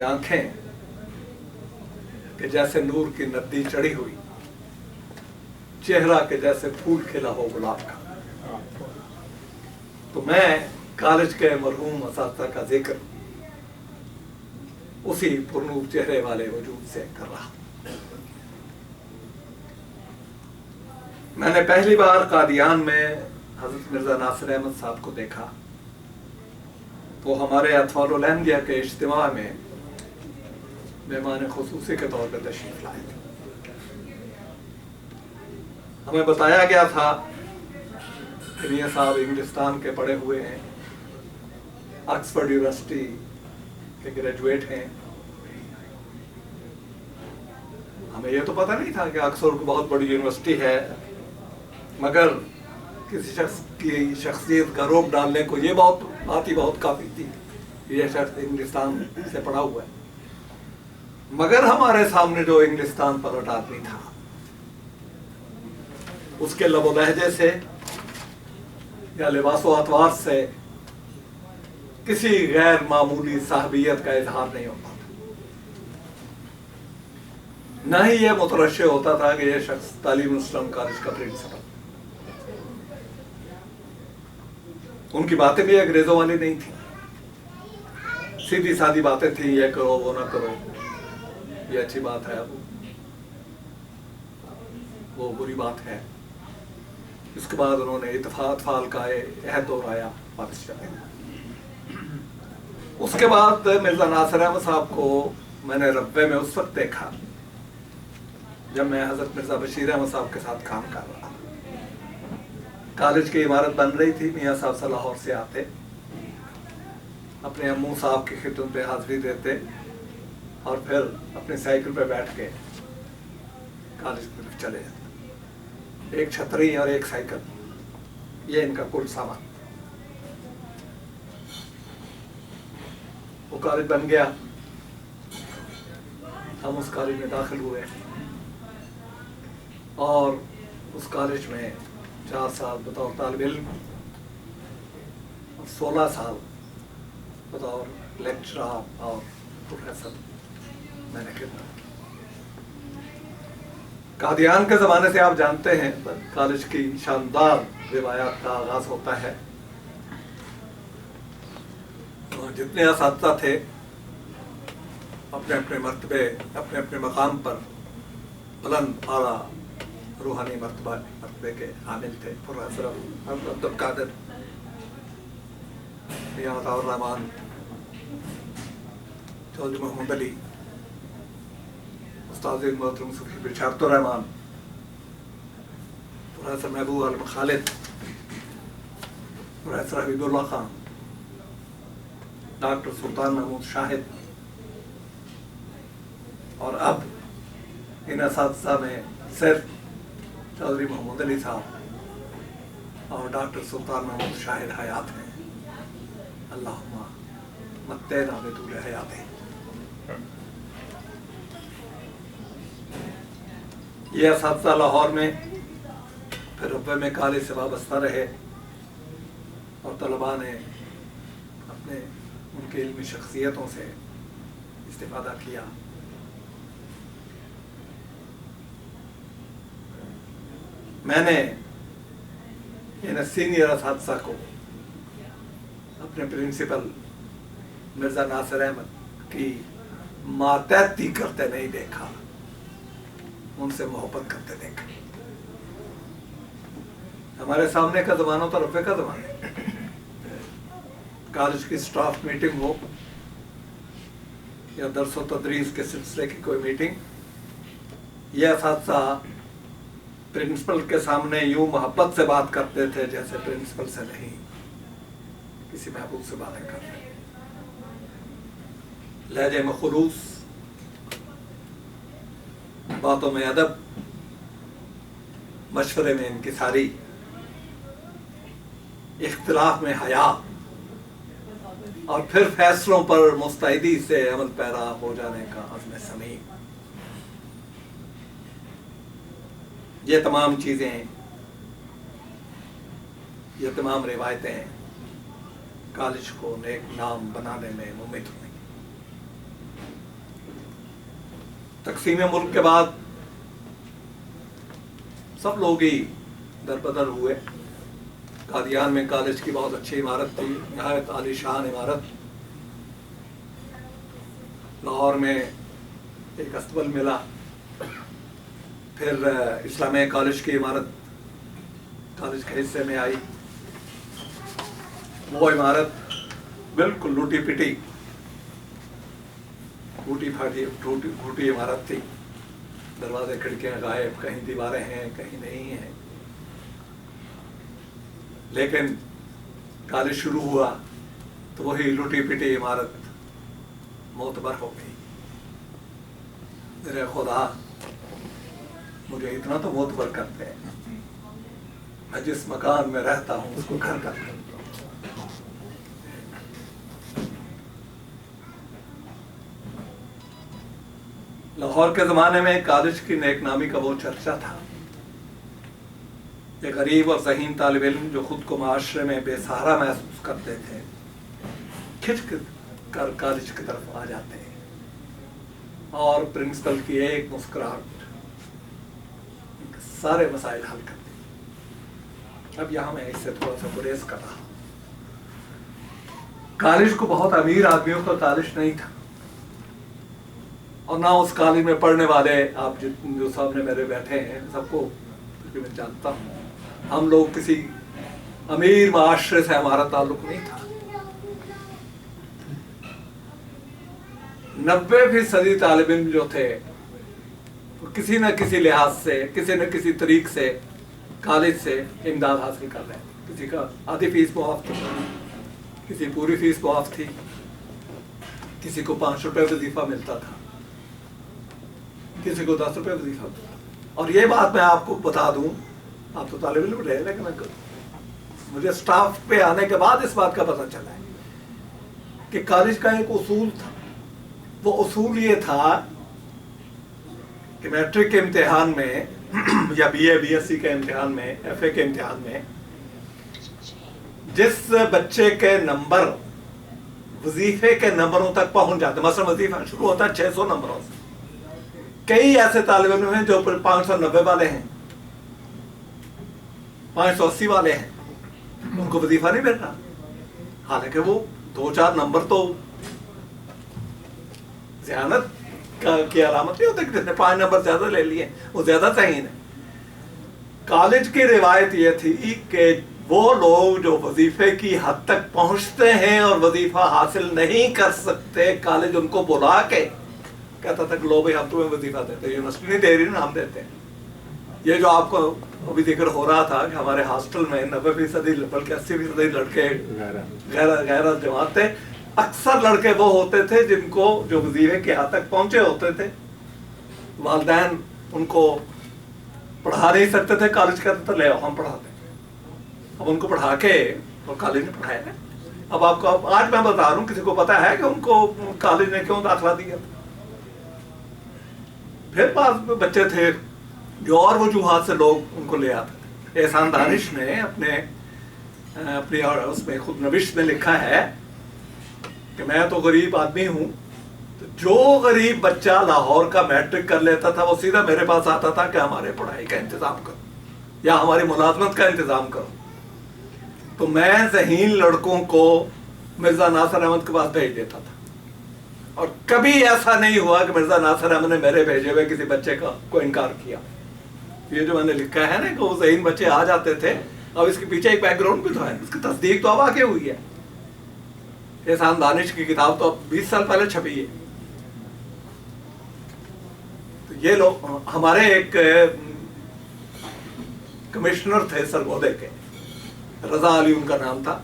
आंखें कि जैसे नूर की नदी चढ़ी हुई, चेहरा के जैसे फूल खिला हो गुलाब का। तो मैं कॉलेज के मरहूम असातिज़ा का जिक्र उसी पुरनूर चेहरे वाले वजूद से कर रहा। मैंने पहली बार कादियान में हजरत मिर्जा नासिर अहमद साहब को देखा तो हमारे अतफालुल अहमदिया के इज्तिमा में मेहमान खुसूसी के तौर पर तशरीफ लाए थे। हमें बताया गया था कि मियां साहब इंग्लिस्तान के पढ़े हुए हैं, ऑक्सफोर्ड यूनिवर्सिटी के ग्रेजुएट हैं। हमें यह तो पता नहीं था कि ऑक्सफोर्ड बहुत बड़ी यूनिवर्सिटी है, मगर किसी शख्स की शख्सियत का रोब डालने को ये बात ही बहुत काफी थी। यह शख्स इंग्लिस्तान से पढ़ा हुआ है। मगर हमारे सामने जो इंग्लिस्तान पलट आदमी था, उसके लबो लहजे से या लिबासो अतवार से किसी गैर मामूली साहबियत का इजहार नहीं होता था। न ही यह मुतरश्शे होता था कि यह शख्स तालीम इस्लाम कॉलेज का प्रिंसिपल। उनकी बातें भी अंग्रेजों वाली नहीं थी, सीधी सादी बातें थी। ये करो, वो ना करो, ये अच्छी बात है, वो बुरी बात है। इसके बाद उन्होंने इत्तफाल का अहद दोहराया वापस चले। उसके बाद मिर्जा नासिर अहमद साहब को मैंने रब्बे में उस वक्त देखा जब मैं हजरत मिर्जा बशीर अहमद साहब के साथ काम कर रहा। कॉलेज की इमारत बन रही थी। मियां साहब लाहौर से आते, अपने अम्मू साहब की खिदमत पे हाजिरी देते और फिर अपनी साइकिल पे बैठ के कॉलेज की तरफ चले जाते। एक छतरी और एक साइकिल, ये इनका कुल सामान। वो कॉलेज बन गया, हम उस कॉलेज में दाखिल हुए और उस कॉलेज में 4 साल बतौर तालिब इल्म और 16 साल बतौर लेक्चरर और प्रोफेसर मैंने खिदमत की। कादियान के ज़माने से आप जानते हैं कॉलेज की शानदार रिवायात का आगाज होता है। और जितने असातिज़ा थे अपने अपने मर्तबे, अपने अपने मकाम पर बुलंद आला रूहानी मर्तबे के हामिल थे। प्रोफेसर अब्दुल कादिर, मियां अताउर रहमान, चौधरी मोहम्मद अली, उस्ताद मोहतरम सूफी बिशारतुर रहमान, प्रोफेसर महबूब आलम खालिद, प्रोफेसर हबीबुल्लाह खान, डॉक्टर सुल्तान महमूद शाहिद, और अब इन असातिज़ा में सिर्फ चौधरी मोहम्मद अली साहब और डॉक्टर सुल्तान महमूद शाहिद हयात हैं। अल्लाहुम्मा मत्तेना बितूल हयात है। ये असातिज़ा लाहौर में फिर रब्बे में कॉलेज से वाबस्ता रहे और तलबा ने अपने उनके इल्मी शख्सियतों से इस्तिफादा किया। मैंने इन सीनियर असातिज़ा को अपने प्रिंसिपल मिर्जा नासिर अहमद की मातहती करते नहीं देखा, उनसे मोहब्बत करते देखा। हमारे सामने का जमाना तो रब्बे का जमाना। कॉलेज की स्टाफ मीटिंग हो या दर्स व तदरीस के सिलसिले की कोई मीटिंग, यह असातिज़ा प्रिंसिपल के सामने यूं मोहब्बत से बात करते थे जैसे प्रिंसिपल से नहीं किसी महबूब से बातें कर रहे। लहजे में खुलूस, बातों में अदब, मशवरे में इंकिसारी, इख्तिलाफ में हया और फिर फैसलों पर मुस्तैदी से अमल पैरा हो जाने का अज़्म समीम। ये तमाम चीज़ें, ये तमाम रिवायतें कॉलेज को नेक नाम बनाने में मुमित हुई। तकसीम मुल्क के बाद सब लोग ही दरबदर हुए। कादियान में कॉलेज की बहुत अच्छी इमारत थी, नहायत आलीशान इमारत। लाहौर में एक अस्तबल मिला, फिर इस्लामिया कॉलेज की इमारत कॉलेज के हिस्से में आई। वो इमारत बिल्कुल लूटी पिटी, टूटी फाटी टूटी इमारत थी। दरवाजे खिड़कियां गायब, कहीं दीवारें हैं कहीं नहीं हैं। लेकिन कॉलेज शुरू हुआ तो वही लूटी पिटी इमारत मोतबर हो गई। मेरे खुदा मुझे इतना तो मोतबर करते हैं, मैं जिस मकान में रहता हूँ उसको घर कर देता हूँ। लाहौर के ज़माने में कॉलेज की नेकनामी का वो चर्चा था। एक गरीब और ज़हीन तालिब इल्म जो खुद को माशरे में बेसहारा महसूस करते थे, खिंच कर कॉलेज की तरफ आ जाते हैं और प्रिंसिपल की एक मुस्कुराहट सारे मसाइल हल कर देती। अब यहाँ मैं इससे थोड़ा सा गुरेज कर रहा हूँ। कॉलेज को बहुत अमीर आदमियों का कॉलेज नहीं था, और ना उस कॉलेज में पढ़ने वाले आप जो सामने मेरे बैठे हैं सबको मैं जानता हूँ। हम लोग किसी अमीर माशरे से हमारा ताल्लुक नहीं था। 90% तालिब इल्म जो थे वो किसी न किसी लिहाज से, किसी न किसी तरीक से कॉलेज से इमदाद हासिल कर रहे थे। किसी का आधी फीस मुआफ थी, किसी पूरी फीस मुआफ थी, किसी को 5 रुपए वजीफा मिलता था, किसी को 10 रुपए वजीफा। और ये बात मैं आपको बता दूं, आप तो तालिब इल्म रहे, लेकिन मुझे स्टाफ पे आने के बाद इस बात का पता चला है कि कॉलेज का एक उसूल था। वो उसूल ये था कि मैट्रिक के इम्तिहान में या बीए बीएससी के इम्तिहान में, एफए के इम्तिहान में जिस बच्चे के नंबर वजीफे के नंबरों तक पहुंच जाते, मसलन वजीफा शुरू होता है 600 नंबरों से, कई ऐसे तालिब इल्म हैं जो 590 वाले हैं, 580 वाले हैं, उनको वजीफा नहीं मिल रहा। हालांकि वो 2-4 नंबर तो ज़ियानत की अलामत नहीं होती कि जिसने 5 नंबर ज्यादा ले लिए वो ज्यादा सही है। कॉलेज की रिवायत ये थी कि वो लोग जो वजीफे की हद तक पहुंचते हैं और वजीफा हासिल नहीं कर सकते, कॉलेज उनको बुला के कहता था लो भाई हम तुम्हें वजीफा देते हैं, यूनिवर्सिटी नहीं दे रही ना, हम देते हैं। ये जो आपको अभी जिक्र हो रहा था कि हमारे हॉस्टल में 90% बल्कि 80% लड़के गैर जमात थे। अक्सर लड़के वो होते थे जिनको जो वजीफे के हद तक पहुंचे होते थे, वालिदैन उनको पढ़ा नहीं सकते थे, कॉलेज कहते थे ले आओ हम पढ़ाते। अब उनको पढ़ा के और कॉलेज ने पढ़ाया है। अब आपको आज मैं बता रहा हूँ, किसी को पता है कि उनको कॉलेज ने क्यों दाखिला दिया था? फिर पास बच्चे थे जो और वजूहात से लोग उनको ले आते थे। एहसान दानिश ने अपनी उसमें खुद नविश में लिखा है कि मैं तो गरीब आदमी हूँ, तो जो गरीब बच्चा लाहौर का मैट्रिक कर लेता था वो सीधा मेरे पास आता था कि हमारे पढ़ाई का इंतजाम करो या हमारी मुलाजमत का इंतजाम करो। तो मैं ज़हीन लड़कों को मिर्जा नासिर अहमद के पास भेज देता था, और कभी ऐसा नहीं हुआ कि मिर्जा नासिर अहमद ने मेरे भेजे हुए किसी बच्चे को इनकार किया। ये जो मैंने लिखा है ना कि वो ज़हीन बच्चे आ जाते थे। अब इसके पीछे एक बैकग्राउंड भी तो है, इसकी तस्दीक तो अब आके हुई है। एहसान दानिश की किताब तो अब 20 साल पहले छपी है। तो ये लोग हमारे एक कमिश्नर थे सरगोदे के, रजा अली उनका नाम था,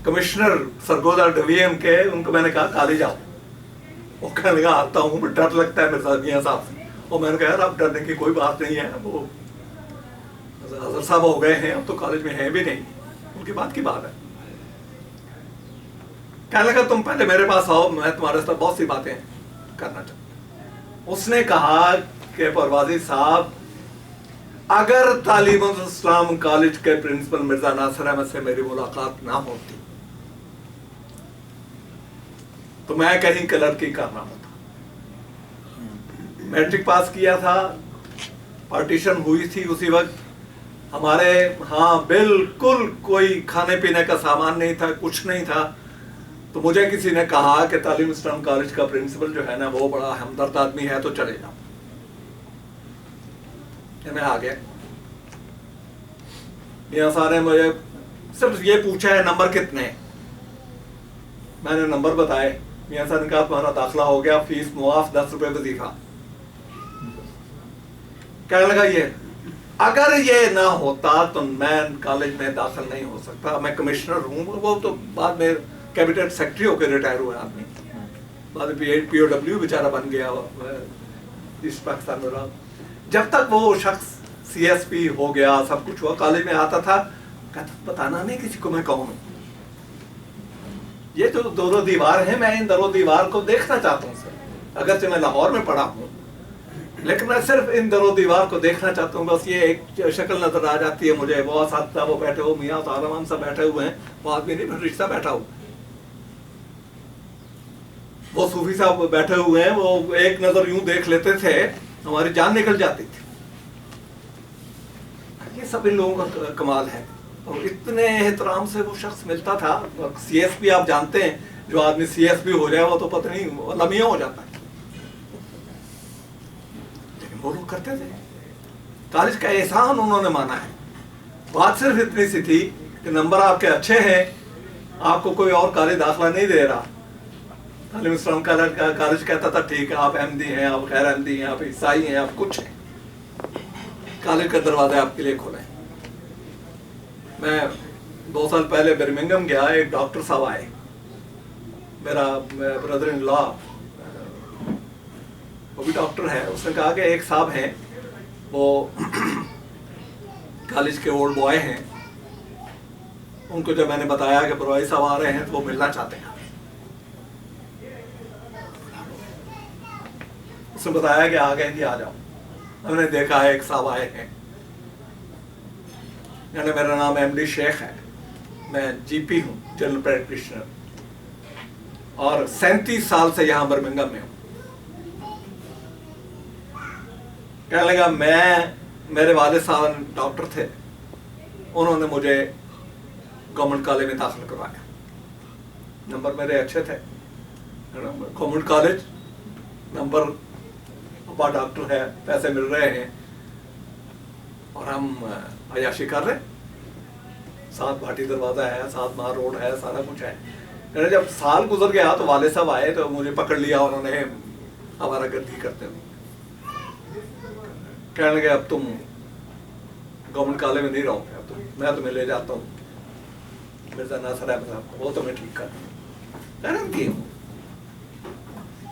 कमिश्नर सरगोदा डिवीएम के। उनको मैंने कहा कॉलेज आओ, वो कहने लगा आता हूँ, डर लगता है मिर्जा मियां साहब से। और मैंने कहा यार अब डरने की कोई बात नहीं है, वो हज़रत साहब हो गए हैं, अब तो कॉलेज में है भी नहीं, उनकी बात की बात है। कहने लगा तुम पहले मेरे पास आओ, मैं तुम्हारे साथ बहुत सी बातें करना चाहता हूँ। उसने कहा कि परवाजी साहब, अगर तालीमुल इस्लाम कॉलेज के प्रिंसिपल मिर्जा नासिर अहमद से मेरी मुलाकात ना होती तो मैं कहीं क्लर्की करना होता, मैट्रिक पास किया था, पार्टीशन हुई थी उसी वक्त, हमारे हाँ बिल्कुल कोई खाने पीने का सामान नहीं था, कुछ नहीं था। तो मुझे किसी ने कहा कि तालीम इस्लाम कॉलेज का प्रिंसिपल जो है ना वो बड़ा हमदर्द आदमी है, तो चले जाओ। मैं आ गया। मियां साहब ने मुझे सिर्फ ये पूछा है नंबर कितने हैं। मैंने नंबर बताए। मियां साहब ने कहा तुम्हारा दाखिला हो गया, फीस मुआफ, 10 रुपए वजीफा। कहने लगा ये अगर ये ना होता तो मैं कॉलेज में दाखिल नहीं हो सकता, मैं कमिश्नर हूँ। वो तो बाद में कैबिनेट सेक्रेटरी होकर रिटायर हुआ आदमी, बाद में POW बेचारा बन गया ईस्ट पाकिस्तान में रहा। जब तक वो शख्स CSP हो गया, सब कुछ हुआ, कॉलेज में आता था, कहता बताना नहीं किसी को मैं कौन हूँ। ये जो दोनों दीवार है, मैं इन दोनों दीवार को देखना चाहता हूँ सर। अगरचे मैं लाहौर में पढ़ा हूँ, लेकिन मैं सिर्फ इन दोनों दीवार को देखना चाहता हूँ। बस ये एक शक्ल नजर आ जाती है मुझे, वो साथ वो बैठे हो, मियाँ साहब सब बैठे हुए हैं, वो आदमी नहीं रिश्ता बैठा हुआ, वो सूफी साहब बैठे हुए हैं, वो एक नजर यूं देख लेते थे, हमारी जान निकल जाती थी। ये सब इन लोगों का कमाल है। और इतने एहतराम से वो शख्स मिलता था। CSP आप जानते हैं, जो आदमी CSP हो जाए वो तो पता नहीं लमिया हो जाता है, लेकिन वो लोग करते थे। कॉलेज का एहसान उन्होंने माना है। बात सिर्फ इतनी सी थी कि नंबर आपके अच्छे हैं, आपको कोई और कॉलेज दाखिला नहीं दे रहा। तालीम इस्लाम कॉलेज कहता था ठीक है, आप MD हैं, आप गैर MD हैं, आप ईसाई हैं, आप कुछ हैं, कॉलेज का दरवाजा आपके लिए खोले। मैं 2 साल पहले बर्मिंघम गया, एक डॉक्टर साहब आए, मेरा ब्रदर इन लॉ, वो भी डॉक्टर है। उसने कहा कि एक साहब हैं, वो कॉलेज के ओल्ड बॉय हैं, उनको जब मैंने बताया कि परवाई साहब आ रहे हैं तो वो मिलना चाहते हैं, उसने बताया कि आ गए जी, आ जाओ। हमने देखा है एक साहब आए हैं, यानी मेरा नाम MD शेख है, मैं GP हूँ, जनरल प्रैक्टिशनर, और 37 साल से यहाँ बर्मिंघम में हूँ। कहने लगा मेरे वाले साहब डॉक्टर थे, उन्होंने मुझे गवर्नमेंट कॉलेज में दाखिल करवाया, नंबर मेरे अच्छे थे, गवर्नमेंट कॉलेज नंबर, अब्बा डॉक्टर है, पैसे मिल रहे हैं, और हम अयाशी कर रहे, साथ भाटी दरवाजा है, साथ मार रोड है, सारा कुछ है। जब साल गुजर गया तो वाले साहब आए तो मुझे पकड़ लिया उन्होंने, हमारा गर्दी करते हुए कहने लगे अब तुम गवर्नमेंट कॉलेज में नहीं रहोगे, अब तुम, मैं तुम्हें ले जाता हूँ मिर्जा नासिर अहमद साहब को, वो तुम्हें ठीक कर दिए।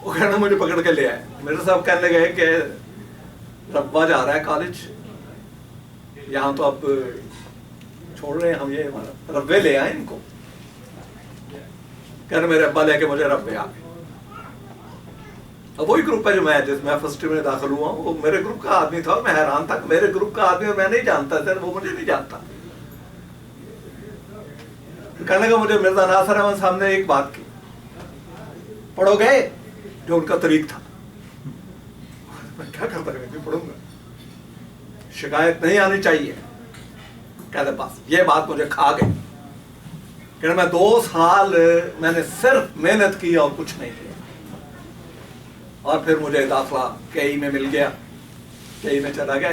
वो कहना मुझे पकड़ के ले आए। मेरे साहब कहने लगे कि रब्बा जा रहा है कॉलेज, यहाँ तो अब छोड़ रहे हैं हम, ये हमारा रब्बे ले आए इनको। कहने मेरे अब्बा लेके मुझे रब्बे आ गए। अब वही ग्रुप है जो मैं, जिसमें फर्स्ट में दाखिल हुआ, वो मेरे ग्रुप का आदमी था, और मैं हैरान था कि मेरे ग्रुप का आदमी और मैं नहीं जानता था, वो मुझे नहीं जानता। कहने का मुझे मिर्जा नासिर अहमद साहब ने एक बात की, पढ़ोगे, जो उनका तरीक था। मैं क्या करता है, मैं पढ़ूंगा, शिकायत नहीं आनी चाहिए। कहते बस ये बात मुझे खा गई। कहते मैं 2 साल मैंने सिर्फ मेहनत की और कुछ नहीं किया, और फिर मुझे दाखिला KE में मिल गया, KE में चला गया।